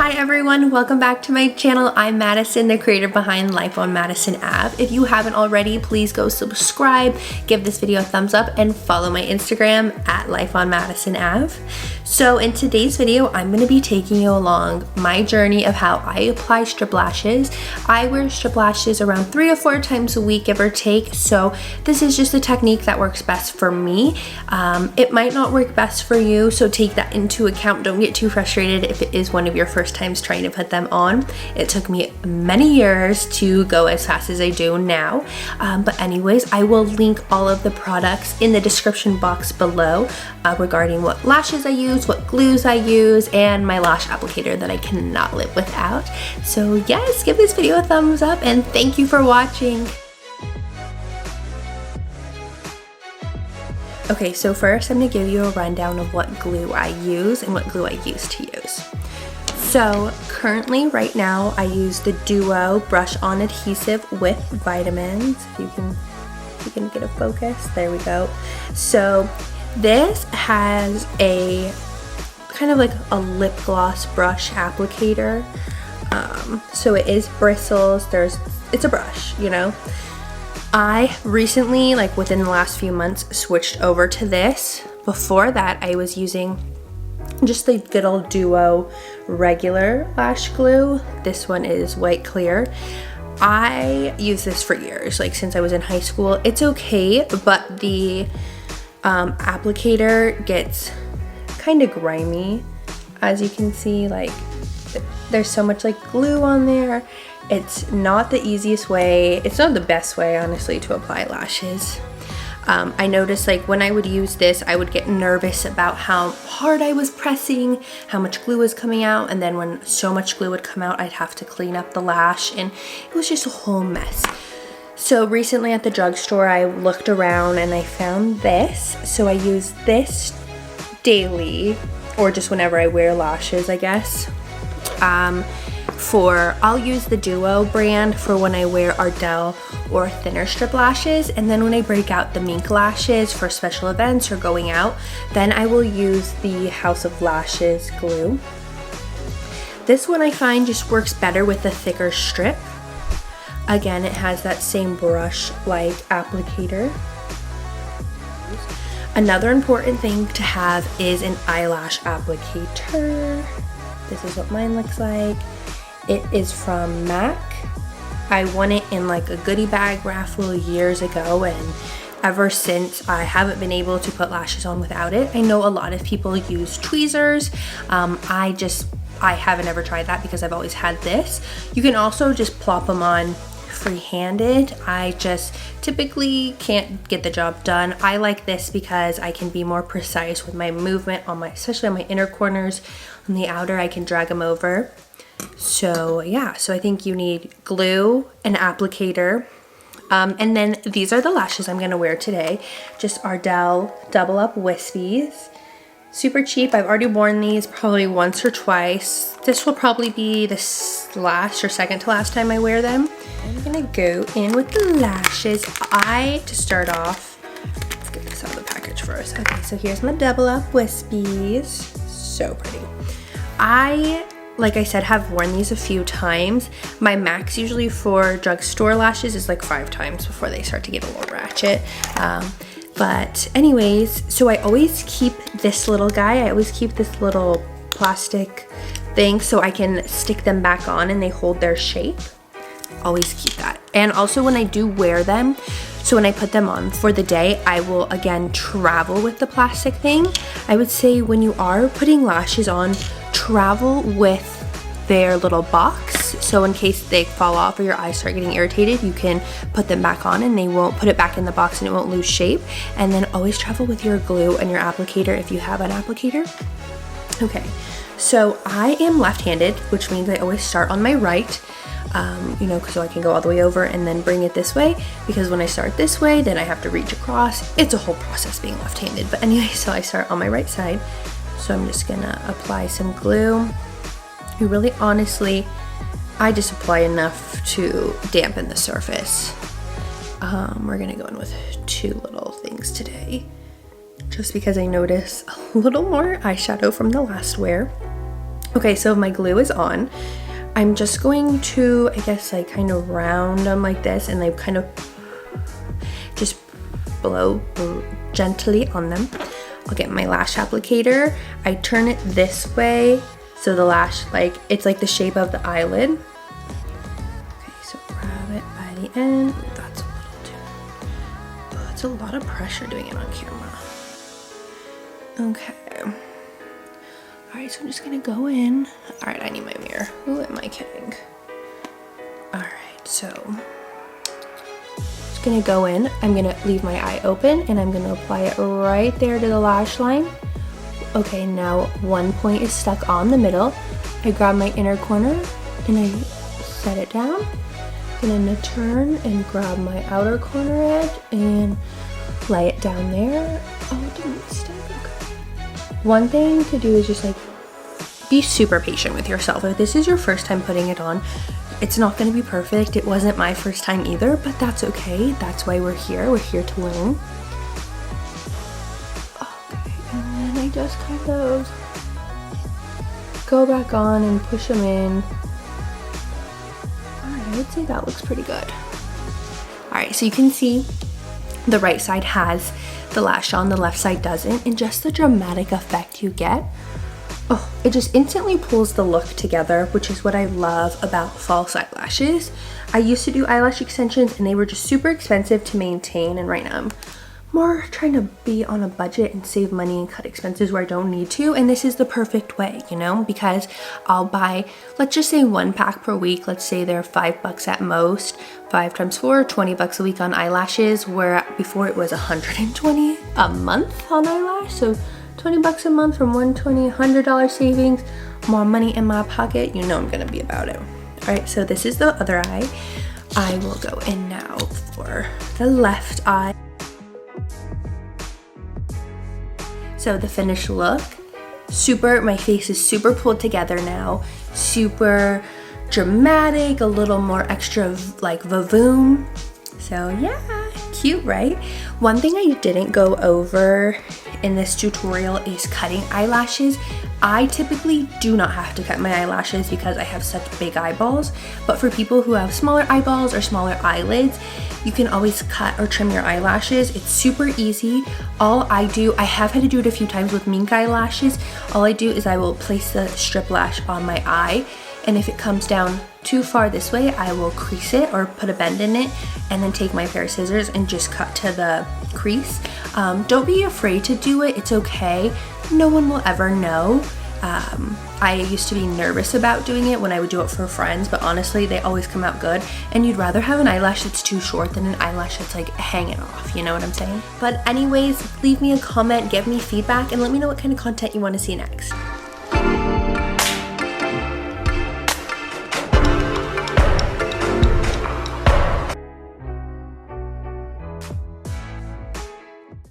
Hi everyone, welcome back to my channel. I'm Madison, the creator behind Life on Madison Ave. If you haven't already, please go subscribe, give this video a thumbs up, and follow my Instagram at Life on Madison Ave. So in today's video, I'm going to be taking you along my journey of how I apply strip lashes. I wear strip lashes around 3 to 4 times a week, give or take. So this is just a technique that works best for me. It might not work best for you, so take that into account. Don't get too frustrated if it is one of your first times trying to put them on. It took me many years to go as fast as I do now. But anyways, I will link all of the products in the description box below regarding what lashes I use, what glues I use, and my lash applicator that I cannot live without. So yes, give this video a thumbs up and thank you for watching. Okay, so first I'm going to give you a rundown of what glue I use and what glue I used to use. So currently right now I use the Duo brush on adhesive with vitamins. If you can get a focus, there we go. So this has a kind of like a lip gloss brush applicator. So it is bristles, it's a brush, you know. I recently, like within the last few months, switched over to this. Before that I was using just the good old Duo regular lash glue. This one is white clear. I use this for years, like since I was in high school. It's okay, but the applicator gets kind of grimy. As you can see, like there's so much like glue on there. It's not the easiest way, it's not the best way honestly to apply lashes. I noticed like when I would use this, I would get nervous about how hard I was pressing, how much glue was coming out, and then when so much glue would come out, I'd have to clean up the lash, and it was just a whole mess. So recently at the drugstore, I looked around and I found this. So I use this daily, or just whenever I wear lashes, I guess. I'll use the Duo brand for when I wear Ardell or thinner strip lashes, and then when I break out the mink lashes for special events or going out, then I will use the House of Lashes glue. This one I find just works better with the thicker strip. Again, it has that same brush-like applicator. Another important thing to have is an eyelash applicator. This is what mine looks like. It is from MAC. I won it in like a goodie bag raffle years ago, and ever since I haven't been able to put lashes on without it. I know a lot of people use tweezers. I haven't ever tried that because I've always had this. You can also just plop them on free-handed. I just typically can't get the job done. I like this because I can be more precise with my movement on especially on my inner corners. On the outer, I can drag them over. So yeah, so I think you need glue, an applicator, and then these are the lashes I'm gonna wear today. Just Ardell Double Up Wispies. Super cheap. I've already worn these probably once or twice. This will probably be the last or second to last time I wear them. I'm gonna go in with the lashes. To start off, let's get this out of the package first. Okay, so here's my Double Up Wispies. So pretty. Like I said, have worn these a few times. My max usually for drugstore lashes is like 5 times before they start to get a little ratchet. But anyways, so I always keep this little guy. I always keep this little plastic thing so I can stick them back on and they hold their shape. Always keep that. And also when I do wear them, so when I put them on for the day, I will again travel with the plastic thing. I would say when you are putting lashes on, travel with their little box, so in case they fall off or your eyes start getting irritated, you can put them back on and they won't put it back in the box and it won't lose shape. And then always travel with your glue and your applicator if you have an applicator. Okay, so I am left-handed, which means I always start on my right, you know, so I can go all the way over and then bring it this way, because when I start this way, then I have to reach across. It's a whole process being left-handed, but anyway, so I start on my right side. So I'm just gonna apply some glue. You really honestly, I just apply enough to dampen the surface. We're gonna go in with 2 little things today, just because I notice a little more eyeshadow from the last wear. Okay, so my glue is on. I'm just going to, I guess, like kind of round them like this, and like kind of just blow gently on them. I'll get my lash applicator. I turn it this way so the lash, like, it's like the shape of the eyelid. Okay, so grab it by the end. Ooh, that's a little too, oh, it's a lot of pressure doing it on camera. Okay. All right, so I'm just gonna go in. All right, I need my mirror. Who am I kidding? All right, so just gonna go in. I'm gonna leave my eye open and I'm gonna apply it right there to the lash line. Okay, now one point is stuck on the middle. I grab my inner corner and I set it down. And then I turn and grab my outer corner edge and lay it down there. Oh, it didn't stick. One thing to do is just like be super patient with yourself. If this is your first time putting it on, it's not going to be perfect. It wasn't my first time either, but that's okay. That's why we're here. We're here to learn. Okay, and then I just kind of go back on and push them in. All right, I would say that looks pretty good. All right, so you can see the right side has the lash on, the left side doesn't, and just the dramatic effect you get, oh, it just instantly pulls the look together, which is what I love about false eyelashes. I used to do eyelash extensions and they were just super expensive to maintain, and right now I'm more trying to be on a budget and save money and cut expenses where I don't need to, and this is the perfect way, you know, because I'll buy, let's just say 1 pack per week. Let's say they're $5 at most. 5 times 4, $20 a week on eyelashes, where before it was $120 a month on eyelash. So $20 a month from $120, $100 savings, more money in my pocket. You know I'm gonna be about it. All right, so this is the other eye. I will go in now for the left eye. So the finished look, my face is super pulled together now, super dramatic, a little more extra like vavoom. So yeah, cute, right? One thing I didn't go over in this tutorial is cutting eyelashes. I typically do not have to cut my eyelashes because I have such big eyeballs, but for people who have smaller eyeballs or smaller eyelids, you can always cut or trim your eyelashes. It's super easy. All I do, I have had to do it a few times with mink eyelashes. All I do is I will place the strip lash on my eye, and if it comes down too far this way, I will crease it or put a bend in it, and then take my pair of scissors and just cut to the crease. Don't be afraid to do it. It's okay. No one will ever know. I used to be nervous about doing it when I would do it for friends, but honestly, they always come out good. And you'd rather have an eyelash that's too short than an eyelash that's like hanging off, you know what I'm saying? But anyways, leave me a comment, give me feedback, and let me know what kind of content you want to see next.